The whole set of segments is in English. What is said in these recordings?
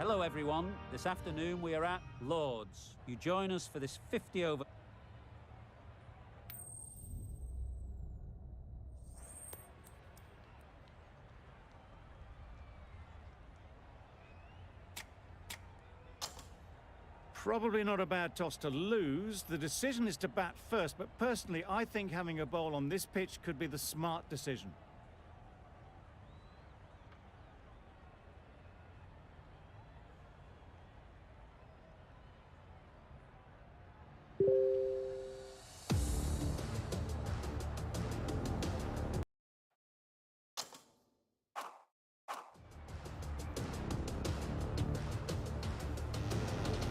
Hello everyone, this afternoon we are at Lord's. You join us for this 50 over... Probably not a bad toss to lose. The decision is to bat first, but personally I think having a bowl on this pitch could be the smart decision.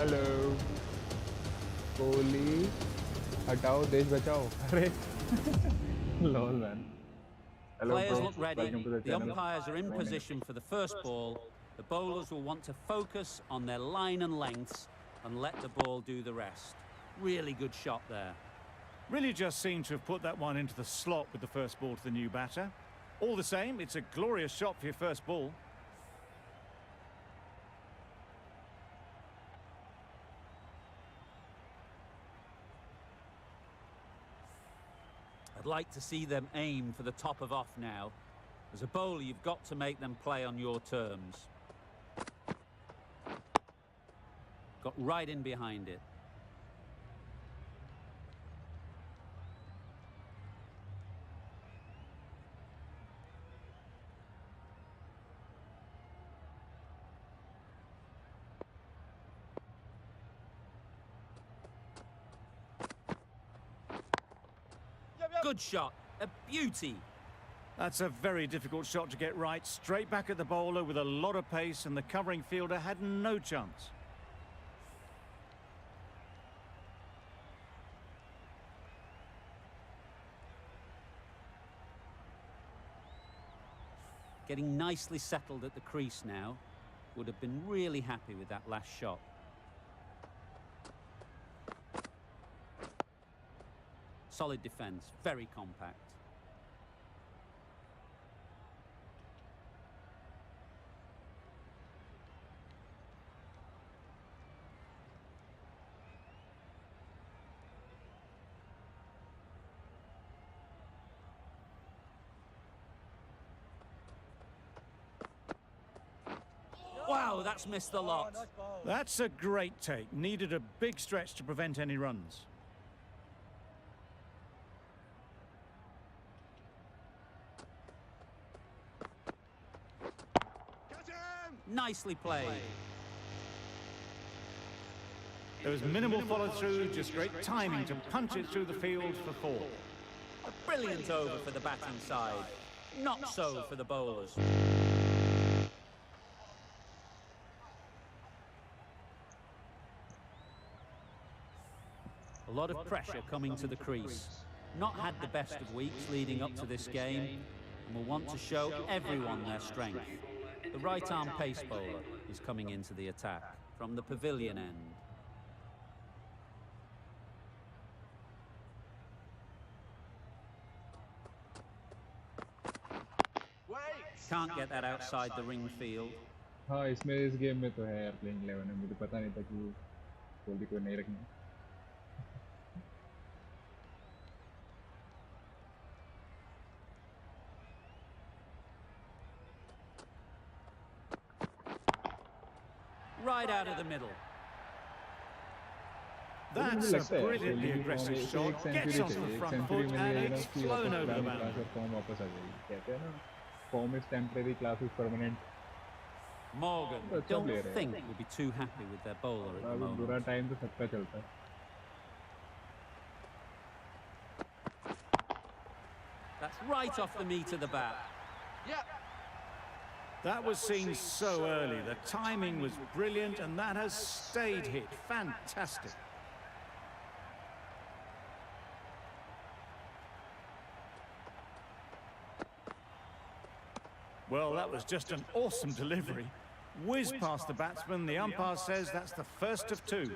Hello Kohli हटाओ देश बचाओ अरे lol man. Hello Players bro. look ready, Welcome to the the channel. umpires are in position for the first ball. The bowlers will want to focus on their line and lengths and let the ball do the rest. Really good shot there. Really just seemed to have put that one into the slot with the first ball to the new batter. All the same, it's a glorious shot for your first ball. I'd like to see them aim for the top of off now. As a bowler, you've got to make them play on your terms. Got right in behind it. Good shot, a beauty. That's a very difficult shot to get right. Straight back at the bowler with a lot of pace, and the covering fielder had no chance. Getting nicely settled at the crease now. Would have been really happy with that last shot. Solid defence, very compact. Wow, that's missed the lot. That's a great take. Needed a big stretch to prevent any runs. Nicely played. There was minimal follow-through, just great timing to punch it through the field for four. A brilliant over for the batting side. Not so for the bowlers. A lot of pressure coming to the crease. Not had the best of weeks leading up to this game, and will want to show everyone their strength. The right-arm pace bowler is coming into the attack from the pavilion end. Can't get that outside the ring field. हाँ इसमें इस game में तो है यार playing 11 में मुझे पता नहीं था कि कोहली को नहीं रखना. Right out of the middle. That's a brilliantly aggressive shot. Gets onto the front foot and it's flown over the boundary. Form is temporary, class is permanent. Morgan don't think will be too happy with their bowler at the moment. बुरा time तो सबका चलता है. That's right off the meat of the bat. Yep. That was seen so early. The timing was brilliant, and that has stayed hit. Fantastic. Well, that was just an awesome delivery. Whiz past the batsman. The umpire says that's the first of two.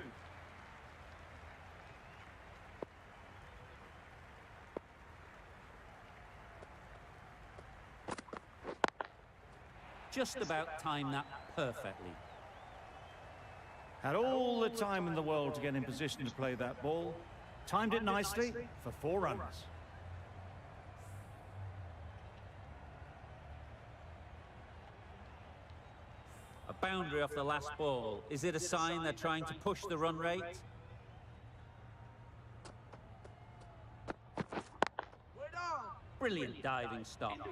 Just about timed that perfectly. Had all the time in the world to get in position to play that ball. Timed it nicely for 4 runs. A boundary off the last ball. Is it a sign they're trying to push the run rate? Brilliant diving stop.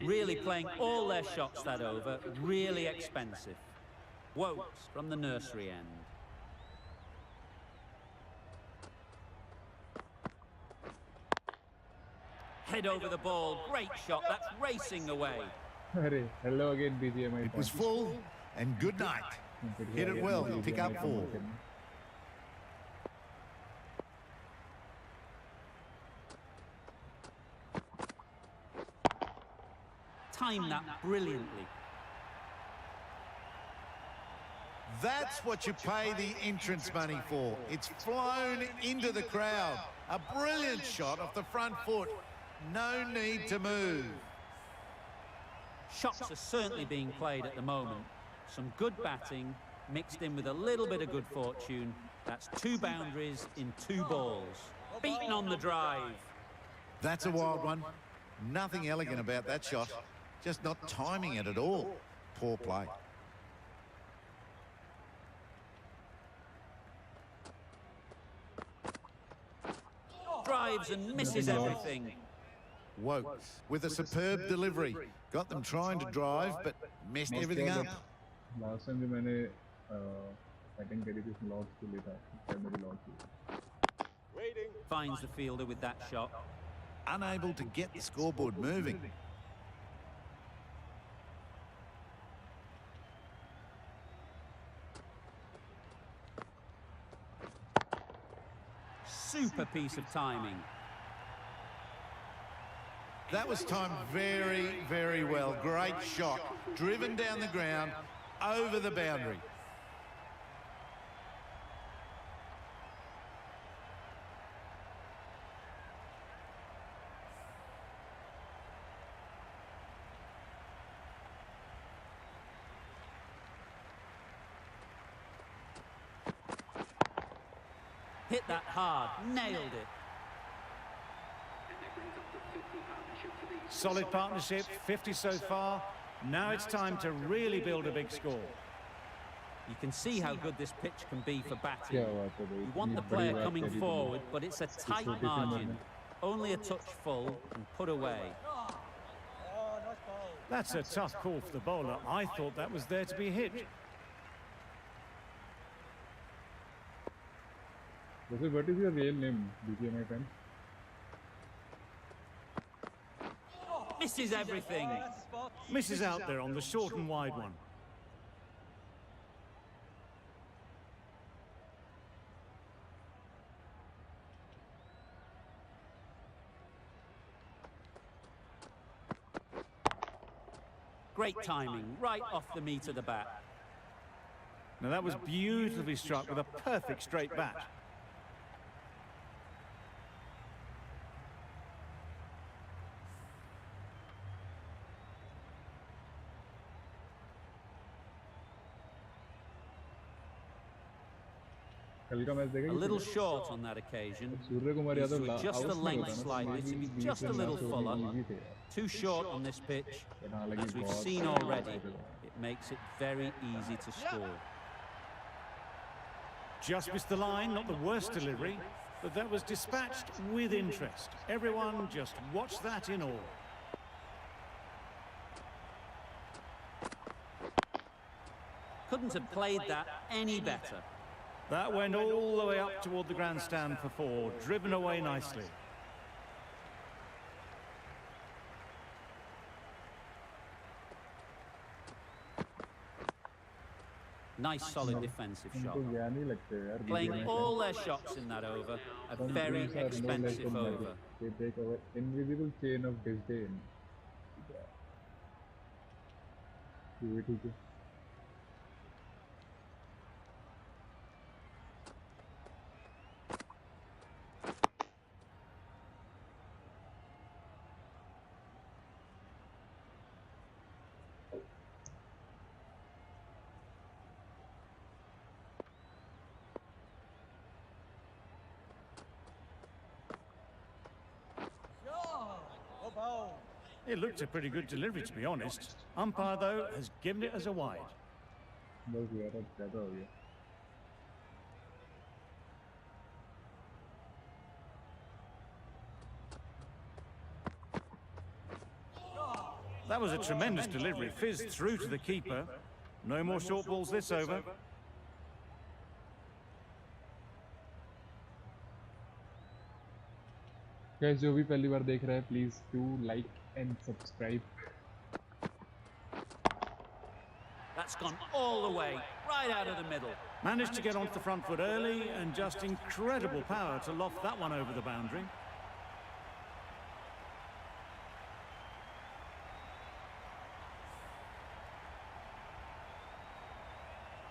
Really playing all their shots that over. Really expensive. Wokes from the nursery end. Head over the ball. Great shot. That's racing away. Hello again, BGMI. It was full and good night. Hit it well to pick up 4. Timed that brilliantly. That's what you pay the entrance money for. It's flown into the crowd. A brilliant shot off the front foot. No need to move. Shots are certainly being played at the moment. Some good batting mixed in with a little bit of good fortune. That's 2 boundaries in 2 balls. Beaten on the drive. That's a wild one. Nothing elegant about that shot. Just not timing it at all. Poor play. Drives and misses everything. Wokes with a superb delivery. Got them trying to drive, but messed everything up. Last time मैंने second करी थी उसमें locks के लिए था primary locks. Finds the fielder with that shot. Unable to get the scoreboard moving. Super piece of timing. That was timed very, very well. Great shot. Driven down the ground, over the boundary. Hit that hard, nailed it. Solid partnership, 50 so far. Now it's time to really build a big score. You can see how good this pitch can be for batting. You want the player coming forward, but it's a tight margin. Only a touch full and put away. That's a tough call for the bowler. I thought that was there to be hit. What is your real name, BGMI fan? Misses everything. Misses out there on the short and wide one. Great timing, right off the meat of the bat. Now that was beautifully struck with a perfect straight bat. A little short on that occasion. Needs to adjust the length slightly to be just a little fuller. Too short on this pitch. As we've seen already, it makes it very easy to score. Just missed the line, not the worst delivery, but that was dispatched with interest. Everyone just watch that in awe. Couldn't have played that any better. That went all the way up toward the grandstand for 4, driven away nicely. Nice solid defensive shot. Playing all their shots in that over. A very expensive over. They take our invisible chain of disdain. It looked a pretty good delivery, to be honest. Umpire, though, has given it as a wide. बस यार अब ज़्यादा हो गया. That was a tremendous delivery. Fizzed through to the keeper. No more short balls this over. Guys, जो भी पहली बार देख रहा है, please do like and subscribe. That's gone all the way, right out of the middle. Managed to get onto the front foot early and just incredible power to loft that one over the boundary.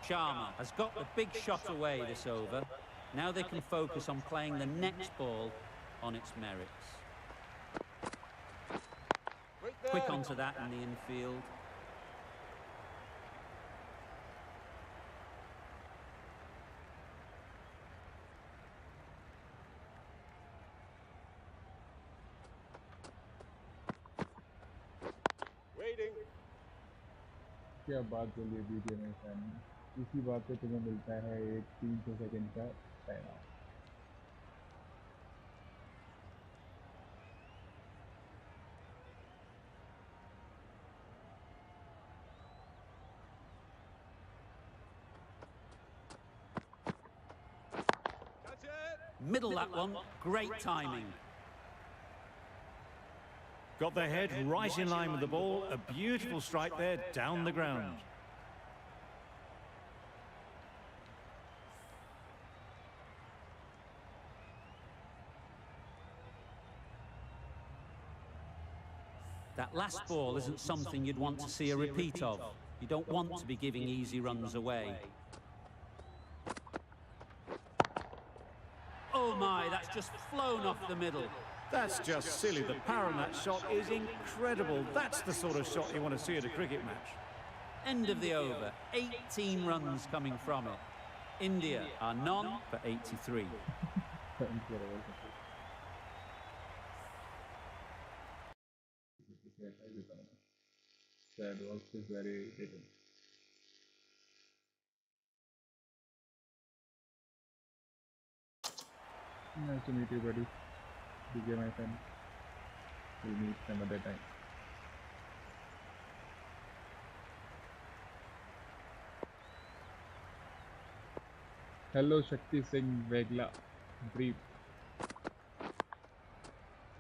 Sharma has got the big shot away this over. Now they can focus on playing the next ball on its merits. Quick onto that in the infield. क्या बात बोलिए video में fan. इसी बात पे तुम्हें मिलता है एक 300 सेकंड का time out. Middle that one, great timing. Got their head right in line with the ball. A beautiful strike there down the ground. That last ball isn't something you'd want to see a repeat of. You don't want to be giving easy runs away. Oh my, that's just flown off the middle. That's just silly. The power in that shot is incredible. That's the sort of shot you want to see at a cricket match. End of the over. 18 runs coming from it. India are none for 83. Sad was just very irritating. Nice to meet you, buddy. DJ, my friend. We'll meet some other time. Hello, Shakti Singh Vegla. Brief.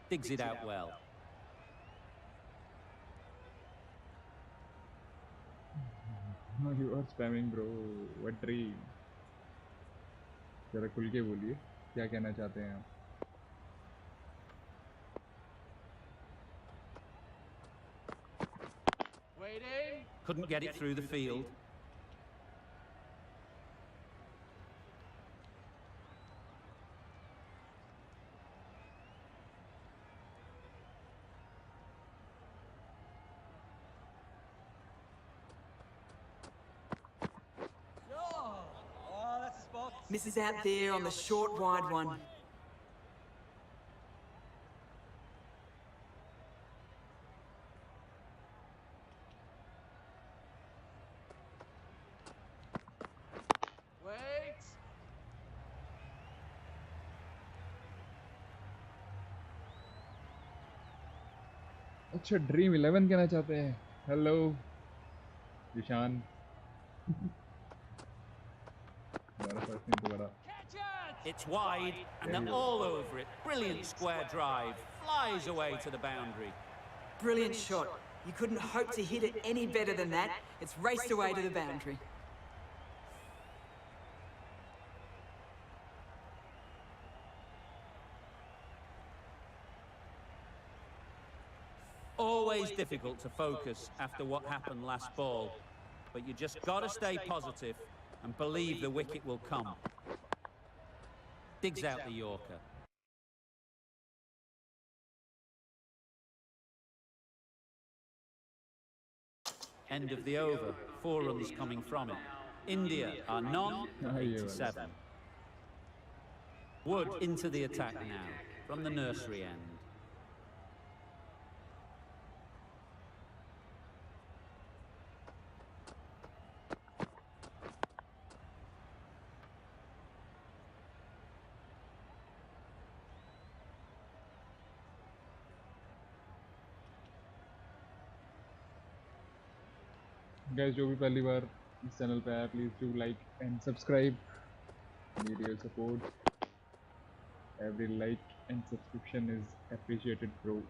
Digs it out well. No, you are spamming, bro. What dream? जरा खुल के बोलिए क्या कहना चाहते हैं आप. Couldn't get it through the field. Misses out there on the short wide one. अच्छा ड्रीम 11 कहना चाहते हैं. Hello Zeeshan. It's wide and they're all over it. Brilliant square drive. Flies away to the boundary. Brilliant shot. You couldn't hope to hit it any better than that. It's raced away to the boundary. Always difficult to focus after what happened last ball, but you just got to stay positive and believe the wicket will come. Digs out the Yorker. End of the over. 4 runs coming from it. India are none for 87. Wood into the attack now from the nursery end. guys जो भी पहली बार इस channel पे आया please do like and subscribe, need your support, every like and subscription is appreciated bro.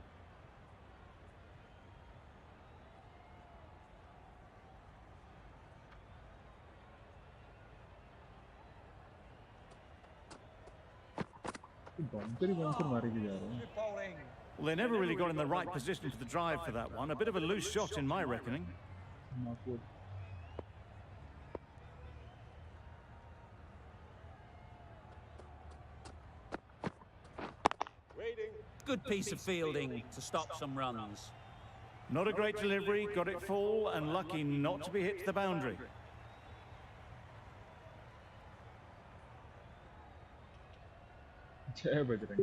Bouncer मारे के जा रहे हैं। Well, they never really got in the right position for the drive for that one. A bit of a loose shot in my reckoning. Good piece of fielding to stop some runs. Not a great delivery, got it full and lucky not to be hit to the boundary. जय बजरंग।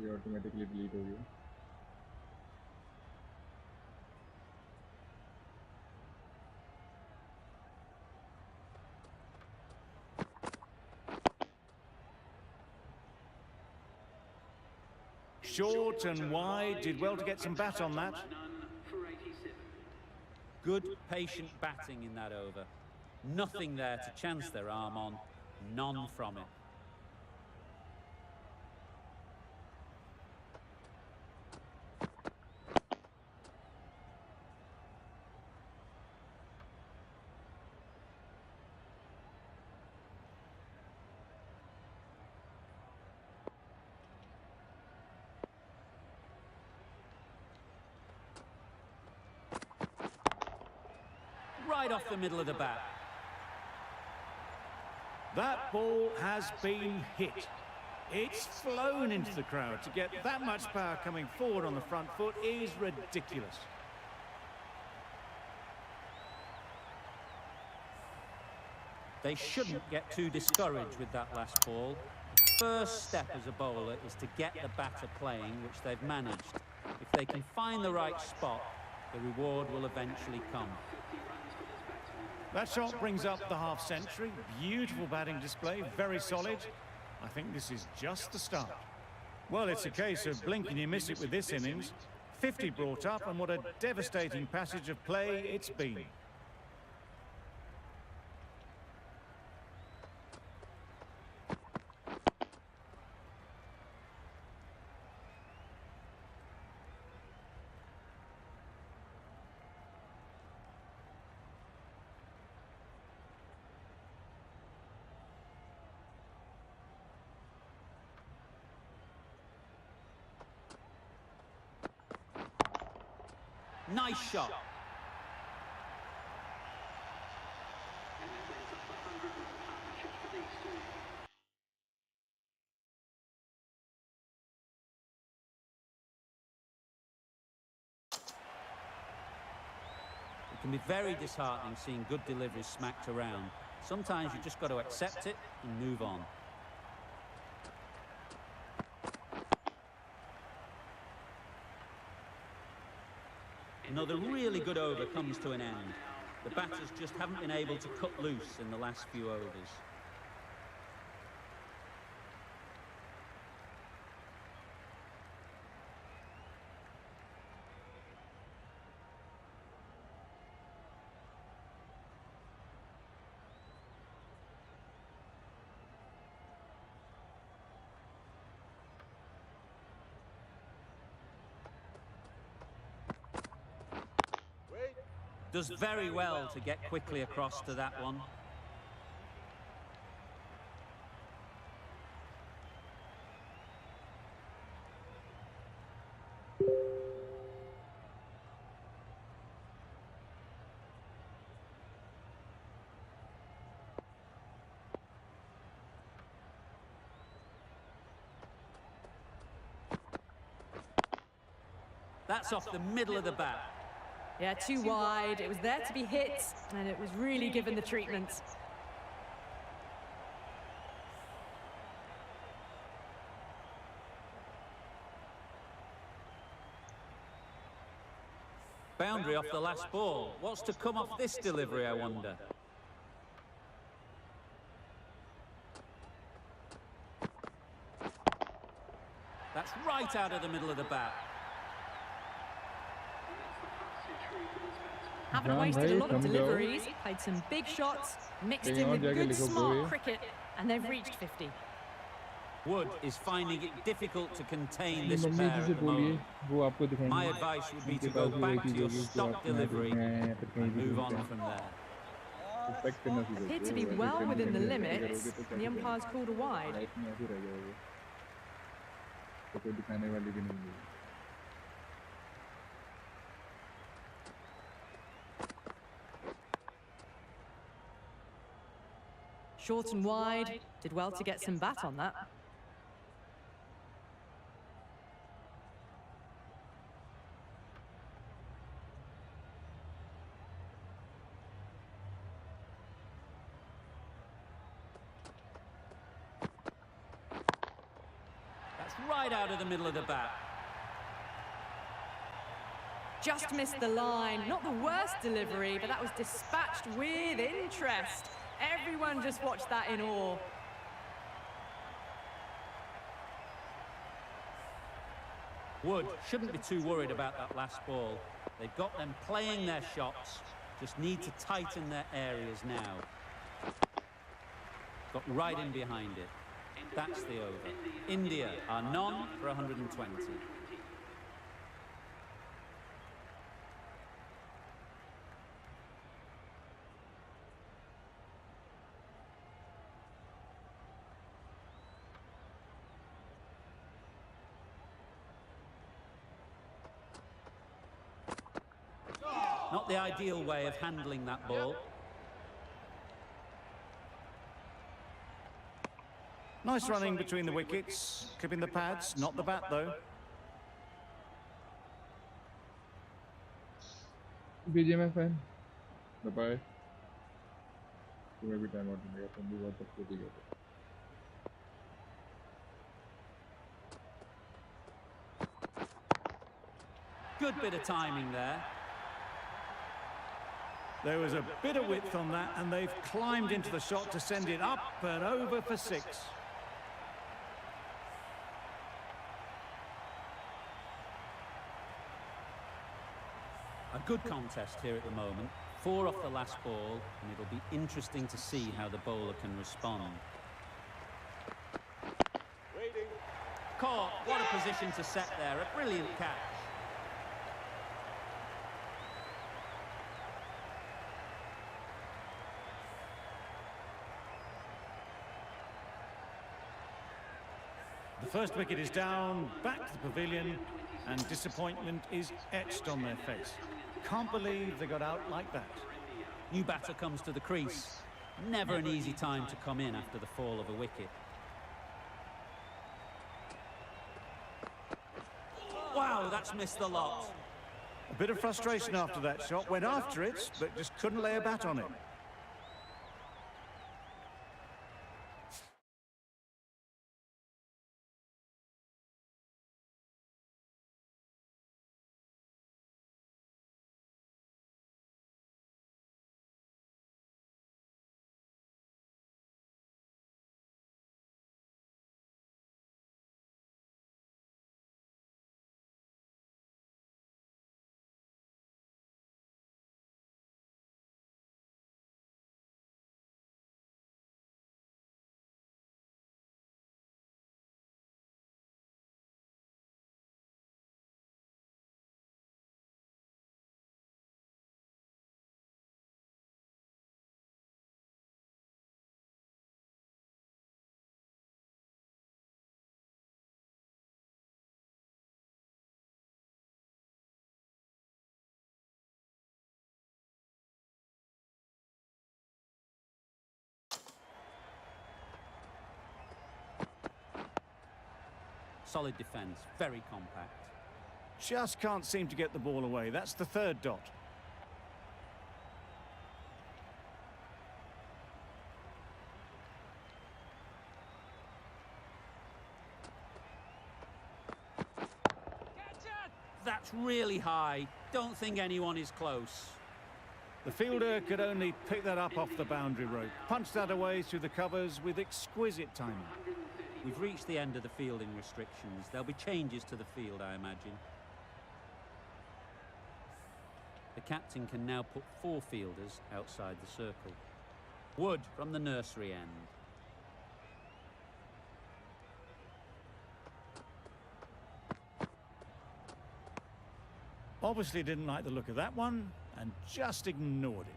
ये automatically delete हो गया। Short and wide, did well to get some bat on that. Good, patient batting in that over. Nothing there to chance their arm on. None from it. Right off the middle of the bat. That ball has been hit. It's flown into the crowd. To get that much power coming forward on the front foot is ridiculous. They shouldn't get too discouraged with that last ball. The first step as a bowler is to get the batter playing, which they've managed. If they can find the right spot, the reward will eventually come. That shot brings up the half-century. Beautiful batting display, very solid. I think this is just the start. Well, it's a case of blink and you miss it with this innings. 50 brought up, and what a devastating passage of play it's been. Nice shot. It can be very disheartening seeing good deliveries smacked around. Sometimes you just got to accept it and move on. Another really good over comes to an end. The batters just haven't been able to cut loose in the last few overs. Does very well to get quickly across to that one. That's off the middle of the bat. Yeah, too wide. It was there to be hit, and it was really given the treatment. Boundary off the last ball. What's to come off this delivery, I wonder? That's right out of the middle of the bat. Haven't wasted a lot of deliveries, played some big shots, mixed in with good, smart cricket, and they've reached 50. Wood is finding it difficult to contain this pair at the moment. My advice would be to go back to your stock delivery and move on from there. Appeared to be well within the limits, and the umpire's called a wide. Short and wide, did well to get some bat on that. That's right out of the middle of the bat. Just missed the line. Not the worst delivery, but that was dispatched with interest. Everyone just watched that in awe. Wood shouldn't be too worried about that last ball. They've got them playing their shots, just need to tighten their areas now. Got right in behind it. That's the over. India are none for 120. Not the ideal way of handling that ball. Nice running between the wickets, clipping the pads, not the bat though. BGMI fan. Bye-bye. Every time out. Good bit of timing there. There was a bit of width on that, and they've climbed into the shot to send it up and over for 6. A good contest here at the moment. 4 off the last ball, and it'll be interesting to see how the bowler can respond. Caught. What a position to set there. A brilliant catch. The first wicket is down, back to the pavilion, and disappointment is etched on their face. Can't believe they got out like that. New batter comes to the crease. Never an easy time to come in after the fall of a wicket. Wow, that's missed the lot. A bit of frustration after that shot, went after it, but just couldn't lay a bat on it. Solid defence, very compact. Just can't seem to get the ball away. That's the 3rd dot. That's really high. Don't think anyone is close. The fielder could only pick that up off the boundary rope. Punched that away through the covers with exquisite timing. We've reached the end of the fielding restrictions. There'll be changes to the field, I imagine. The captain can now put 4 fielders outside the circle. Wood from the nursery end. Obviously didn't like the look of that one and just ignored it.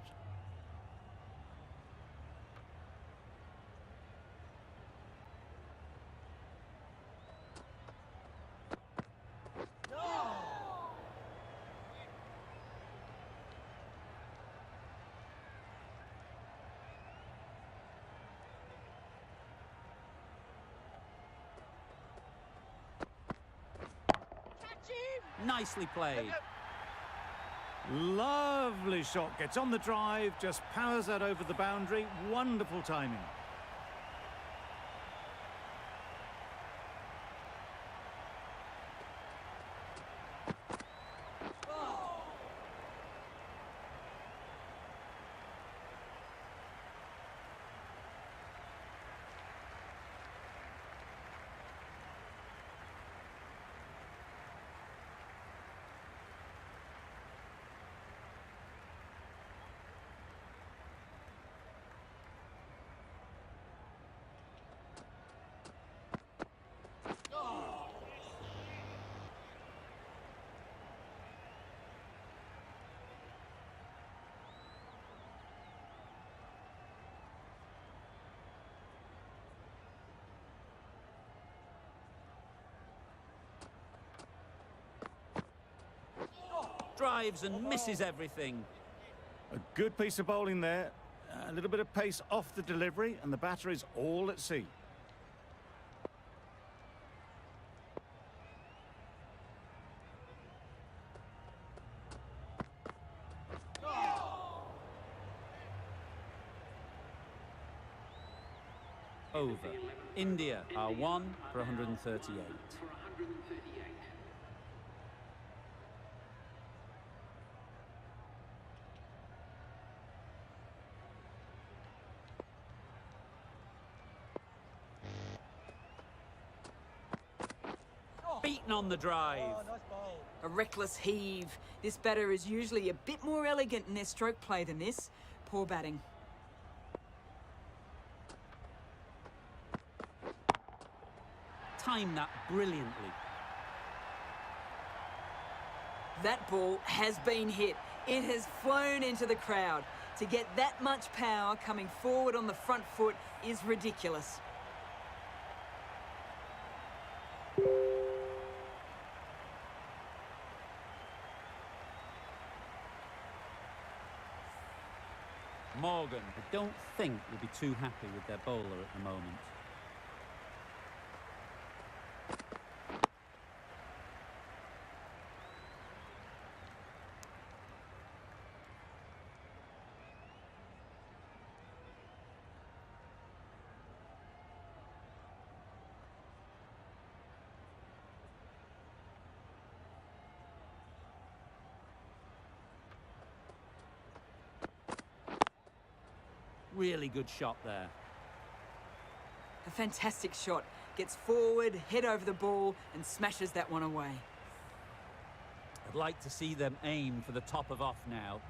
Nicely played. Lovely shot, gets on the drive, just powers that over the boundary. Wonderful timing. Drives and misses everything. A good piece of bowling there. A little bit of pace off the delivery, and the batter is all at sea. Over. India are 1 for 138. Beaten on the drive. A reckless heave. This batter is usually a bit more elegant in their stroke play than this. Poor batting. Timed that brilliantly. That ball has been hit. It has flown into the crowd. To get that much power coming forward on the front foot is ridiculous. Morgan, I don't think, will be too happy with their bowler at the moment. Really good shot there. A fantastic shot. Gets forward, head over the ball, and smashes that one away. I'd like to see them aim for the top of off now.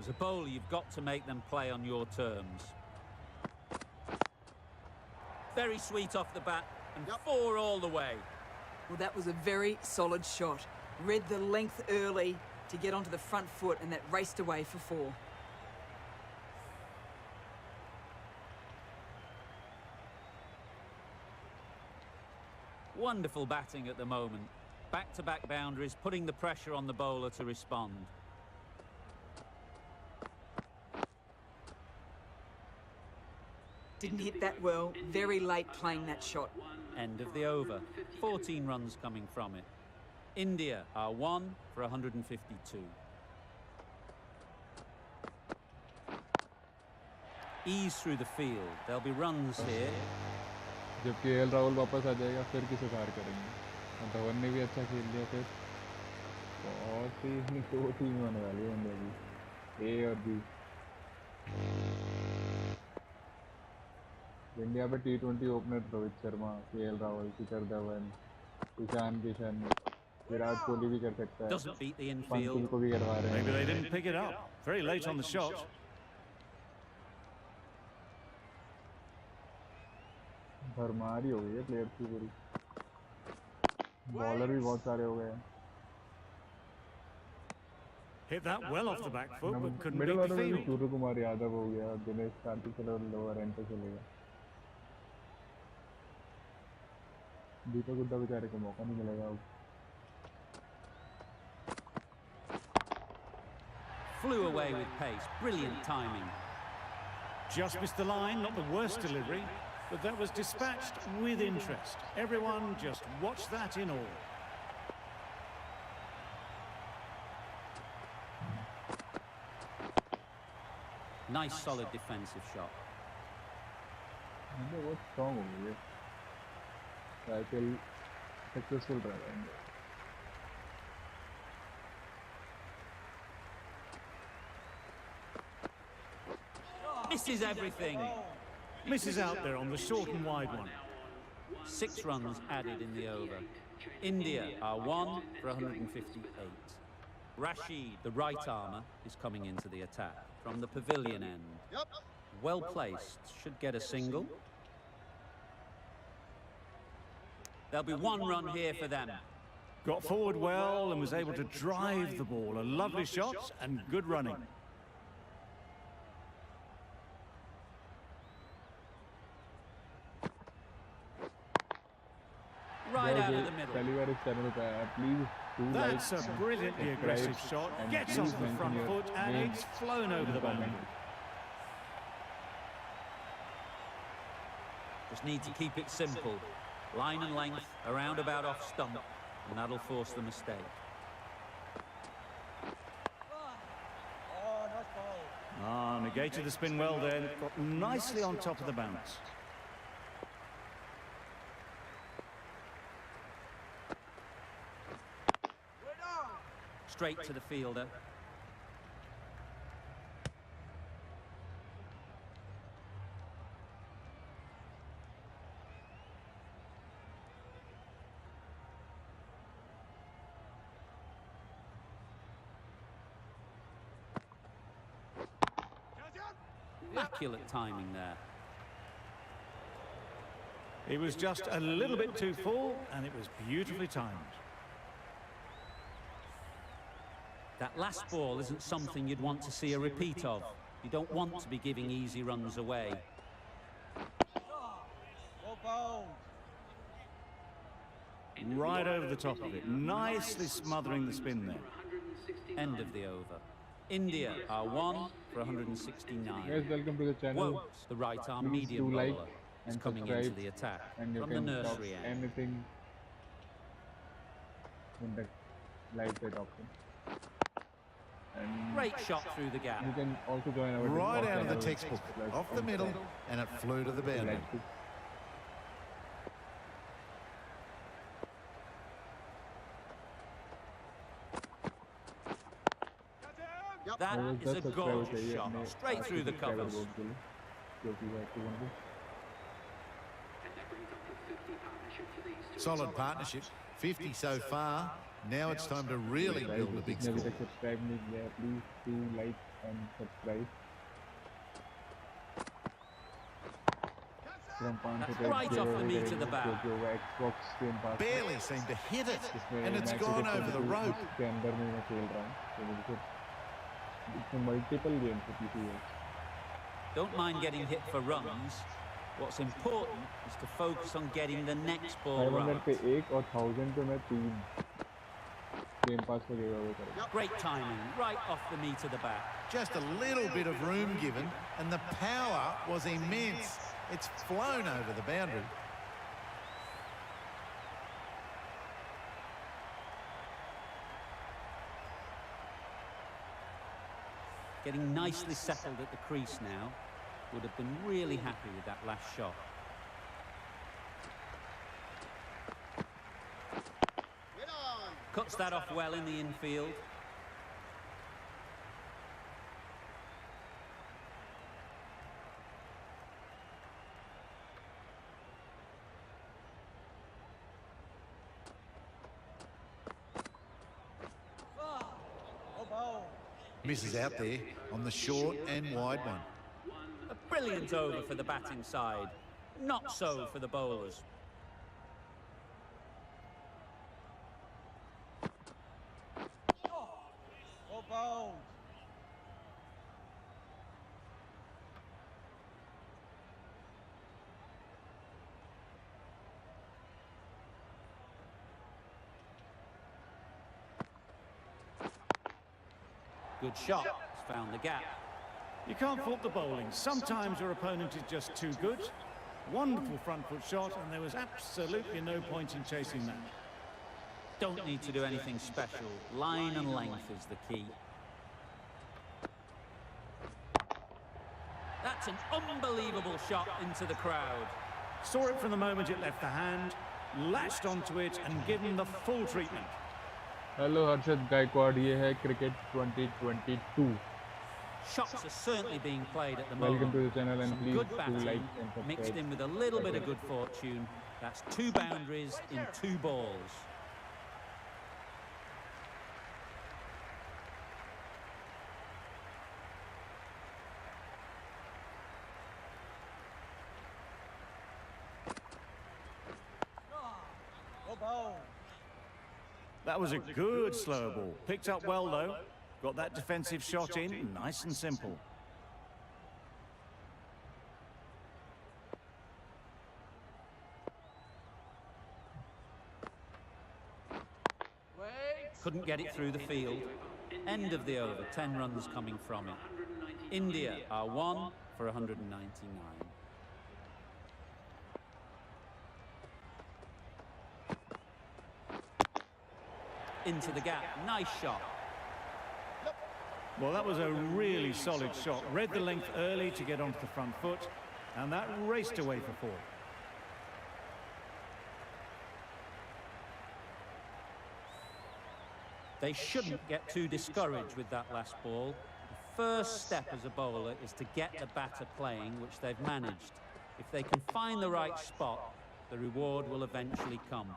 As a bowler, you've got to make them play on your terms. Very sweet off the bat, and 4 all the way. Well, that was a very solid shot. Read the length early to get onto the front foot, and that raced away for 4. Wonderful batting at the moment. Back-to-back boundaries, putting the pressure on the bowler to respond. Didn't hit that well. Very late playing that shot. End of the over. 14 runs coming from it. India are 1 for 152. Ease through the field. There'll be runs here. जब KL Rahul वापस आ जाएगा फिर किसे हार करेंगे। धवन ने भी अच्छा खेल लिया फिर। बहुत ही 2 टीम होने वाली है इंडिया की, ए और बी। इंडिया पे T20 opener Rohit Sharma, KL Rahul, Shikhar Dhawan, Ishan Kishan, Virat Kohli भी कर सकता है, Doesn't beat the Pant infield. को भी करवा रहे Maybe हैं. they didn't pick it up. Very late on the shot. भरमारी हो गई है प्लेयर्स की पूरी. बॉलर भी बहुत सारे हो गए हैं. Hit that well off the back foot, but couldn't middle beat order the में भी field. सूर्य कुमार यादव हो गया, दिनेश कार्तिक चलो लोअर एंड पे चलेगा. दीपक हुड्डा बेचारे को मौका नहीं मिलेगा अब. Flew away with pace. Brilliant timing. Just missed the line, not the worst delivery, but that was dispatched with interest. Everyone just watched that in awe. Nice solid defensive shot. बहुत strong हो गई है. Cycle successful रहा है. Misses everything. Misses out there on the short and wide one. 6 runs added in the over. India are 1 for 158. Rashid, the right armour, is coming into the attack from the pavilion end. Well placed, should get a single. There'll be 1 run here for them. Got forward well and was able to drive the ball. A lovely shot and good running. Right out of the middle. पहली बार इस channel पे आया. Please do like That's a brilliantly aggressive shot. and Gets please onto the mention front your foot and name it's flown over the boundary. Just need to keep it simple. Line and length, a roundabout off stump, and that'll force the mistake. Negated the spin well there. Got nicely on top of the bounce. Straight to the fielder. Immaculate timing there. It was just a little bit too full and it was beautifully timed. That last ball isn't something you'd want to see a repeat of. You don't want to be giving easy runs away. Right over the top of it, nicely smothering the spin there. End of the over. India are 1 for 169. Guys, welcome to the channel. Whoa, the right arm Please medium do like bowler is and coming subscribe, into the attack and you from the can talk nursery end. anything in the live chat option. And Great shot through the gap. you can also join our Right Discord out of the channel, textbook, plus off the on middle, Skype. and it flew to the boundary. Like to. That और is a 10 subscriber gorgeous चाहिए shot, अपने straight through the subscriber covers. Board के लिए, जो कि है 200. Solid partnership, 50 so far. Now it's time to really Guys, build a big जिसने अभी score. तक सब्सक्राइब नहीं किया है, please do like and subscribe. from 500 That's right off the meat of the bat. जो Xbox Game Pass Barely seemed to hit it, जिसमें and it's मैं gone Cricket over the 22 rope. के अंदर में मैं खेल रहा हूँ, तो मुझे फिर इसमें multiple games है PC है. Don't mind getting hit for runs. What's important is to focus on getting the next ball 500 right. पे 1 और 1000 पे मैं 3 Game Pass में गिव अवे करूँगा. Great timing, right off the meat of the bat. Just a little bit of room given, and the power was immense. It's flown over the boundary. Getting nicely settled at the crease now. Would have been really happy with that last shot. Cuts that off well in the infield. Misses out there on the short and wide one. A brilliant over for the batting side. Not so for the bowlers. Well bowled. Good shot. He's found the gap. You can't fault the bowling. Sometimes your opponent is just too good. Wonderful front foot shot, and there was absolutely no point in chasing that. Don't need to do anything special. Line and length is the key. That's an unbelievable shot into the crowd. Saw it from the moment it left the hand, latched onto it and given the full treatment. Hello Harshad Gaikwad, ये है Cricket 2022. Shots are certainly being played at the Welcome moment. to the channel and Some please good do batting, like and subscribe. mixed in with a little bit of good fortune. That's 2 boundaries in 2 balls. Well bowled. That was a good slow ball. Picked up well though. Got that defensive shot in, nice and simple. Couldn't get it through the field. End of the over, 10 runs coming from it. India are 1 for 199. Into the gap, nice shot. Well, that was a really solid shot. Read the length early to get onto the front foot, and that raced away for 4. They shouldn't get too discouraged with that last ball. The first step as a bowler is to get the batter playing, which they've managed. If they can find the right spot, the reward will eventually come.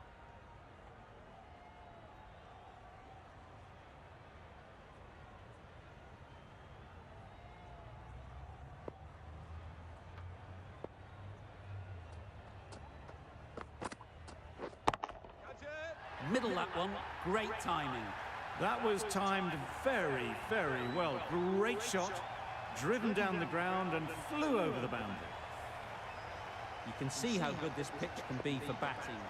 Middle that one, great timing. That was timed very, very well. Great shot, driven down the ground and flew over the boundary. You can see how good this pitch can be for batting.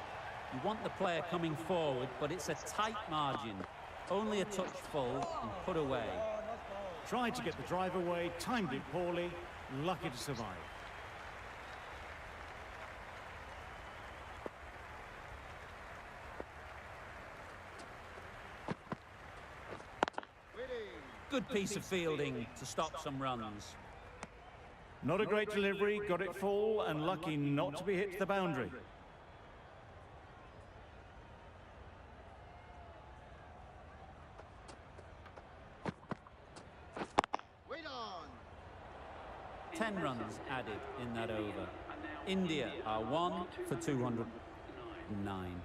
You want the player coming forward, but it's a tight margin. Only a touch full and put away. Tried to get the drive away, timed it poorly, lucky to survive. Good piece of fielding to stop some runs. Not a great delivery, got it full and lucky not to be hit to the boundary. Wait on. 10 runs added in that over. India are 1 for 209.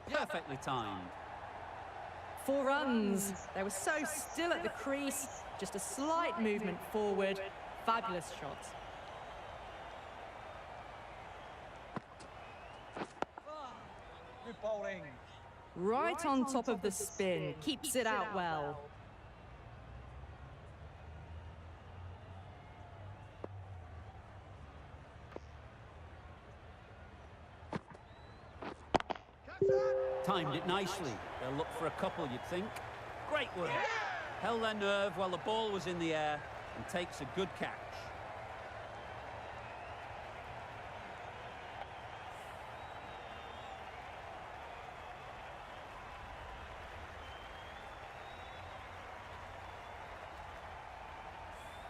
Perfectly timed. 4 runs. They were so still at the crease. Just a slight movement forward. Fabulous shot. Good bowling. Right on top of the spin. Keeps it out well. Timed it nicely. They'll look for a couple, you'd think. Great work. Held their nerve while the ball was in the air and takes a good catch.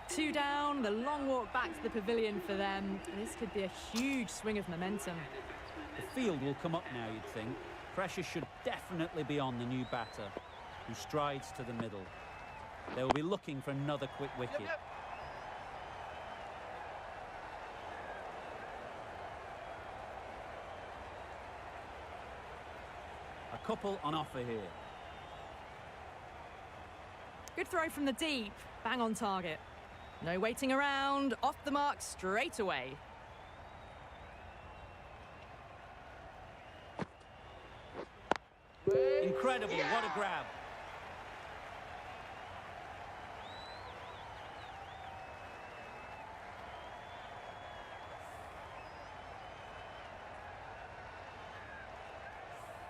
Two down, the long walk back to the pavilion for them. This could be a huge swing of momentum. The field will come up now, you'd think. Pressure should definitely be on the new batter. who strides to the middle. They will be looking for another quick wicket. A couple on offer here. Good throw from the deep. Bang on target. No waiting around. Off the mark straight away. Incredible, what a grab.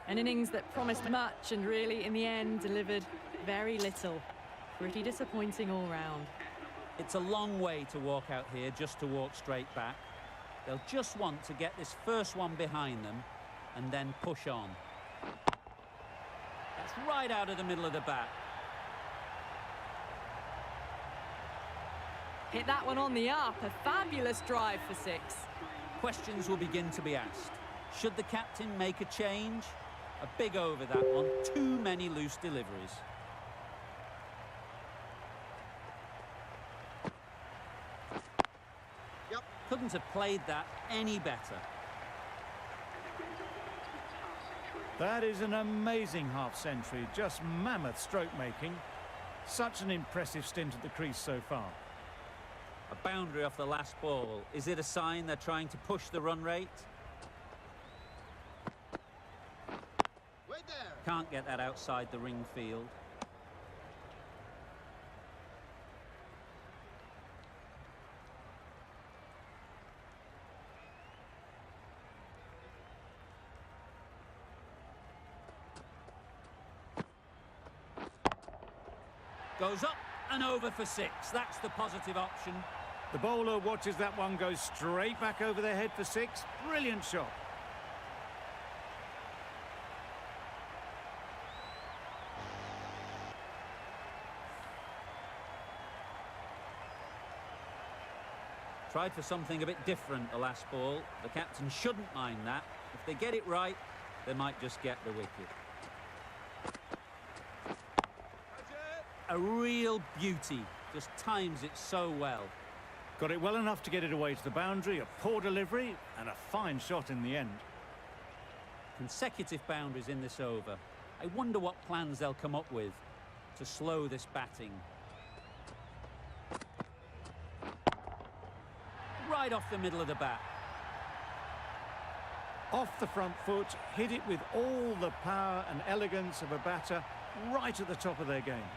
An innings that promised much and really, in the end, delivered very little. Pretty disappointing all round. It's a long way to walk out here just to walk straight back. They'll just want to get this first one behind them and then push on. That's right out of the middle of the bat. Hit that one on the up. A fabulous drive for 6. Questions will begin to be asked. Should the captain make a change? A big over, that one. Too many loose deliveries. Couldn't have played that any better. That is an amazing half-century, just mammoth stroke-making. Such an impressive stint at the crease so far. A boundary off the last ball. Is it a sign they're trying to push the run rate? Wait there. Can't get that outside the ring field. Goes up and over for 6. That's the positive option. The bowler watches that one go straight back over their head for 6. Brilliant shot. Tried for something a bit different the last ball. The captain shouldn't mind that. If they get it right, they might just get the wicket. A real beauty. Just times it so well. Got it well enough to get it away to the boundary, a poor delivery, and a fine shot in the end. Consecutive boundaries in this over. I wonder what plans they'll come up with to slow this batting. Right off the middle of the bat. Off the front foot, hit it with all the power and elegance of a batter right at the top of their game.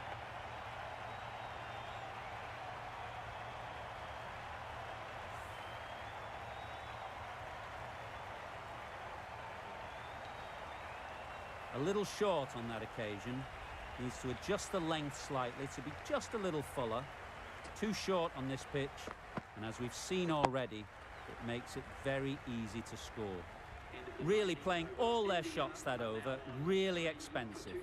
A little short on that occasion. Needs to adjust the length slightly to be just a little fuller. Too short on this pitch, and as we've seen already, it makes it very easy to score. Really playing all their shots that over, really expensive.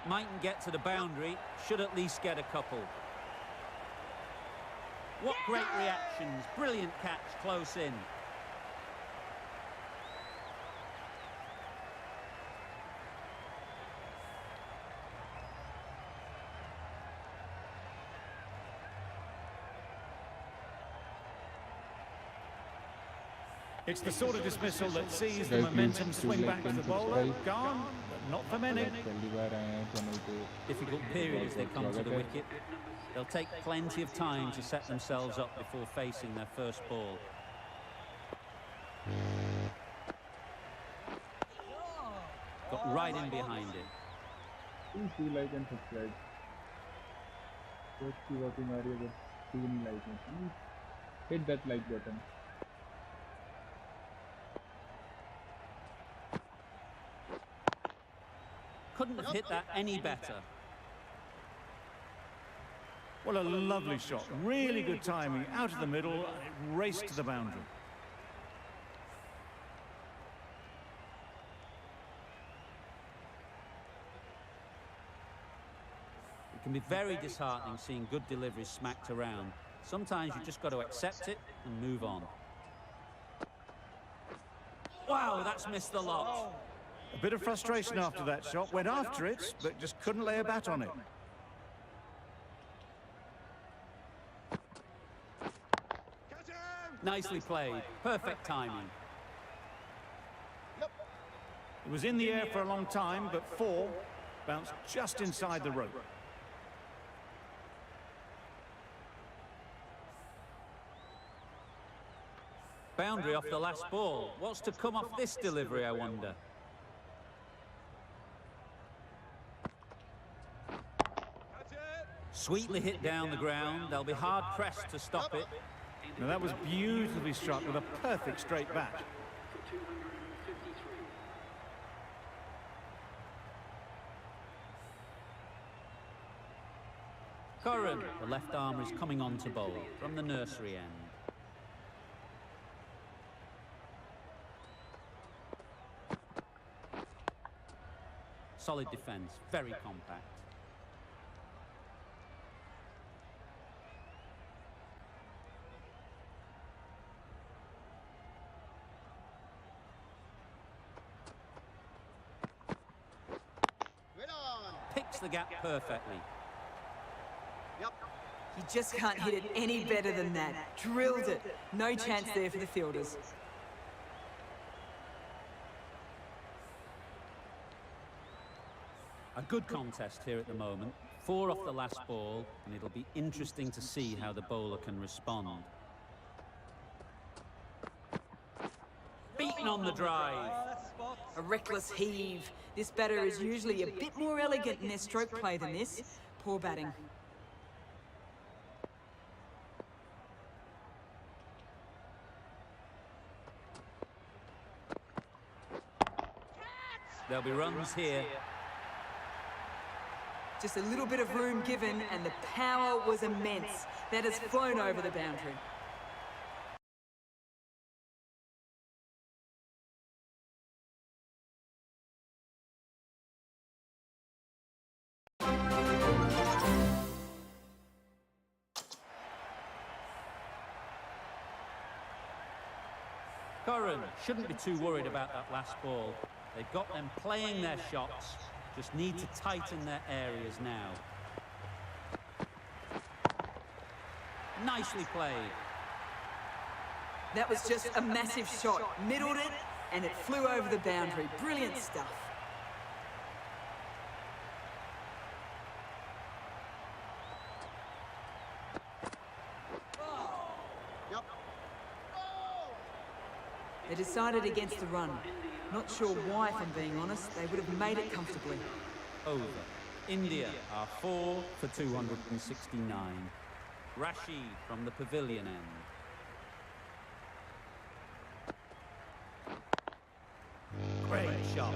Mightn't get to the boundary, should at least get a couple. What great reactions, brilliant catch close in. It's the sort of dismissal that sees the momentum swing back to the bowler. Gone, but not for many. Difficult period as they come to the wicket. They'll take plenty of time to set themselves up before facing their first ball. right in behind it. Please do like and subscribe. Just keep watching our videos. Do like and please hit that like button. Couldn't have hit that any better. Well, a lovely shot. Really good timing. Out of the middle, and it raced to the boundary. It can be very disheartening seeing good deliveries smacked around. Sometimes you just got to accept it and move on. Wow, that's missed the lot. A bit of frustration after that shot. Went after it, but just couldn't lay a bat on it. Nicely played. Perfect timing. It was in the air for a long time, but 4 bounced just inside the rope. Boundary off the last ball. What's to come off this delivery, I wonder? Sweetly hit down the ground. They'll be hard-pressed to stop it. Now that was beautifully struck with a perfect straight bat. Curran, the left arm is coming on to bowl from the nursery end. Solid defence, very compact. Picks the gap perfectly. You just can't hit it any better than that. Drilled it. No chance there for the fielders. A good contest here at the moment. 4 off the last ball, and it'll be interesting to see how the bowler can respond. Beaten on the drive. A reckless heave. This batter is usually a bit more elegant in their stroke play than this. Poor batting. There'll be runs here. Just a little bit of room given, and the power was immense. That has flown over the boundary. Curran shouldn't be too worried about that last ball. They've got them playing their shots, just need to tighten their areas now. Nicely played. That was just a massive shot. Middled it, and it flew over the boundary. Brilliant stuff. They decided against the run. Not sure why, if I'm being honest. They would have made it comfortably. Over. India are 4 for 269. Rashid from the pavilion end. Great shot.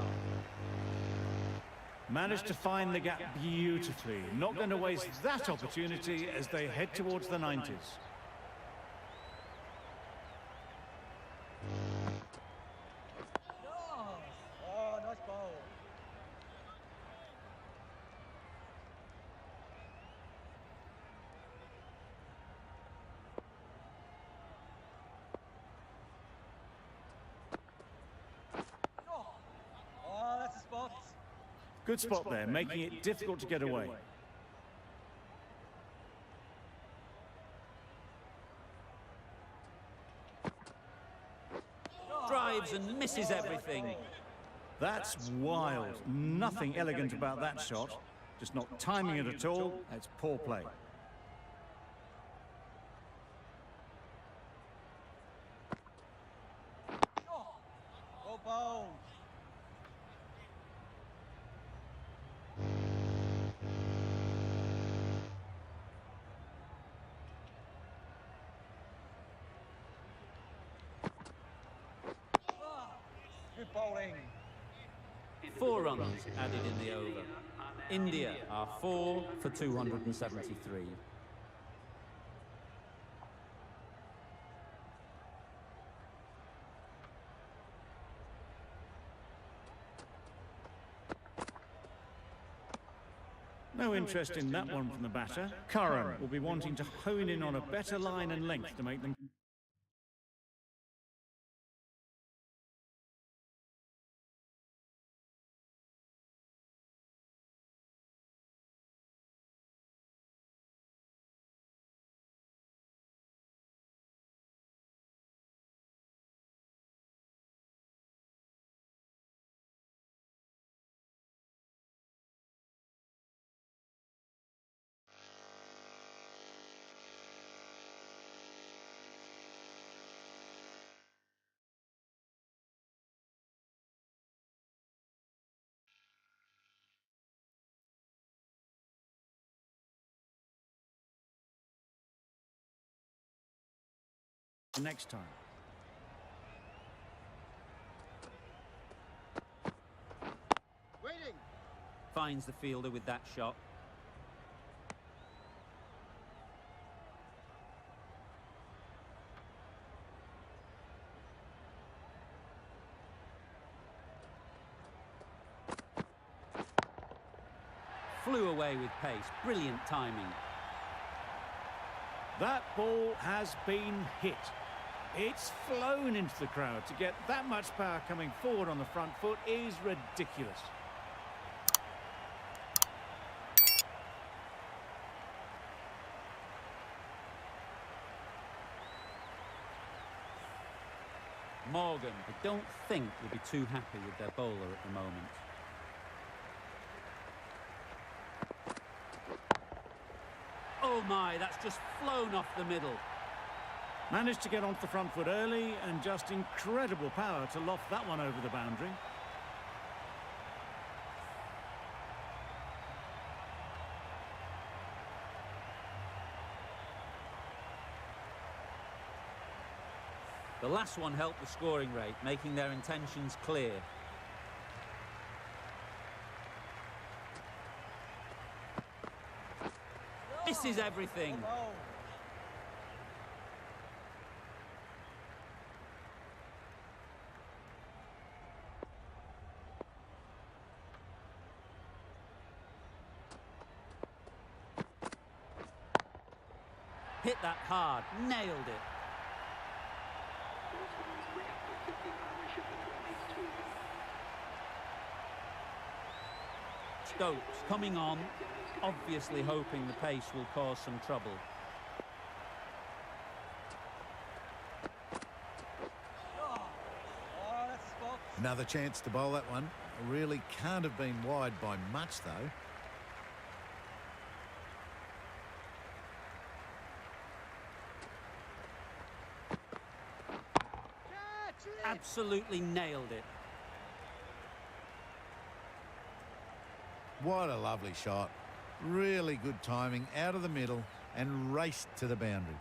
Managed to find the gap beautifully. Not going to waste that opportunity as they head towards the 90s. Good spot there, making it difficult to get away. Drives and misses everything. That's wild. Nothing elegant about that shot. Just not timing it at all. It's poor play. Good bowling. 4 runs added in the over. India are 4 for 273. No interest in that one from the batter. Curran will be wanting to hone in on a better line and length to make them... next time. Waiting. Finds the fielder with that shot. Flew away with pace. Brilliant timing. That ball has been hit. It's flown into the crowd. To get that much power coming forward on the front foot is ridiculous. Morgan, I don't think, will be too happy with their bowler at the moment. Oh my, that's just flown off the middle. Managed to get onto the front foot early and just incredible power to loft that one over the boundary. The last one helped the scoring rate, making their intentions clear. This is everything. Hit that hard, nailed it. Stokes coming on, obviously hoping the pace will cause some trouble. Another chance to bowl that one. Really can't have been wide by much, though. Absolutely nailed it. What a lovely shot. Really good timing, out of the middle and raced to the boundary.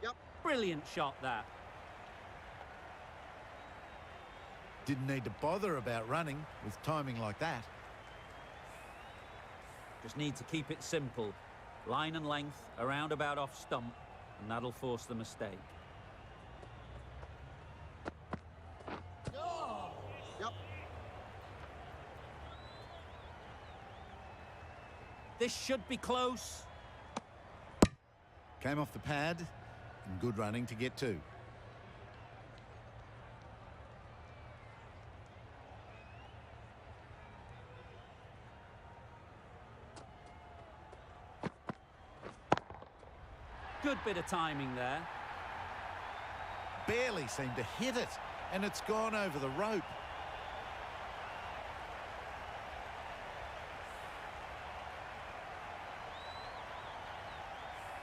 Yep. Brilliant shot, that. Didn't need to bother about running with timing like that. Just need to keep it simple. Line and length, around about off stump, and that'll force the mistake. Yep. This should be close. Came off the pad and good running to get two. Good bit of timing there. Barely seemed to hit it, and it's gone over the rope.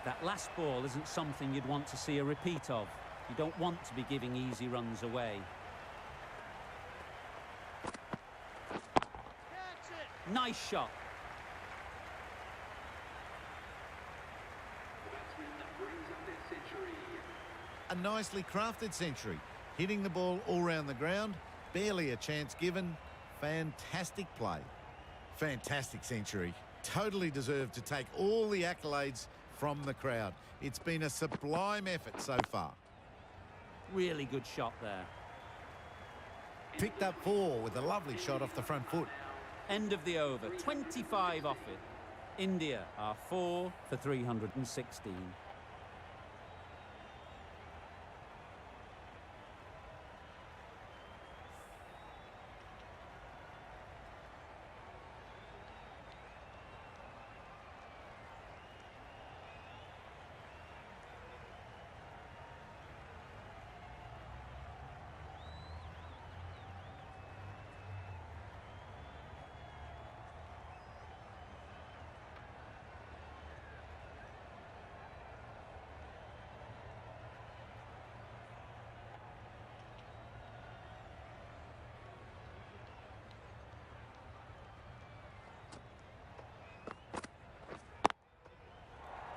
That last ball isn't something you'd want to see a repeat of. You don't want to be giving easy runs away. Nice shot. nicely crafted century. Hitting the ball all round the ground, barely a chance given. Fantastic play. Fantastic century. Totally deserved to take all the accolades from the crowd. It's been a sublime effort so far. Really good shot there. Picked up 4 with a lovely shot off the front foot. End of the over, 25 off it. India are 4 for 316.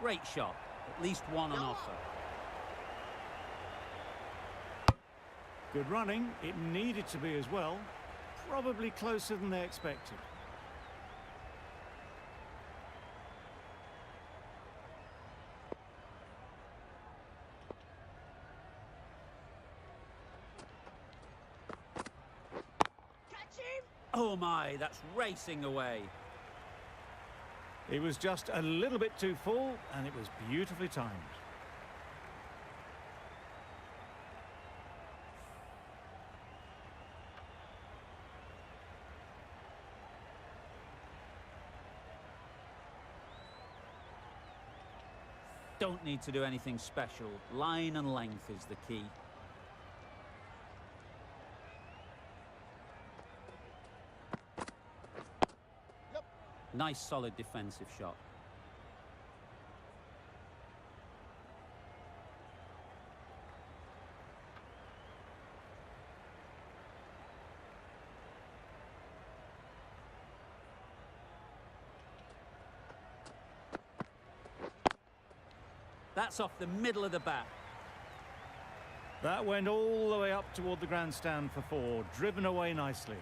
Great shot, at least one on offer. Good running. It needed to be as well. Probably closer than they expected. Oh my, that's racing away. It was just a little bit too full, and it was beautifully timed. Don't need to do anything special. Line and length is the key. Nice solid defensive shot. That's off the middle of the bat. That went all the way up toward the grandstand for 4, driven away nicely.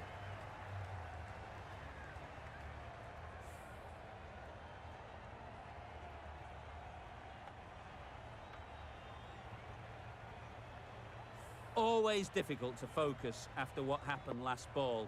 Always difficult to focus after what happened last ball.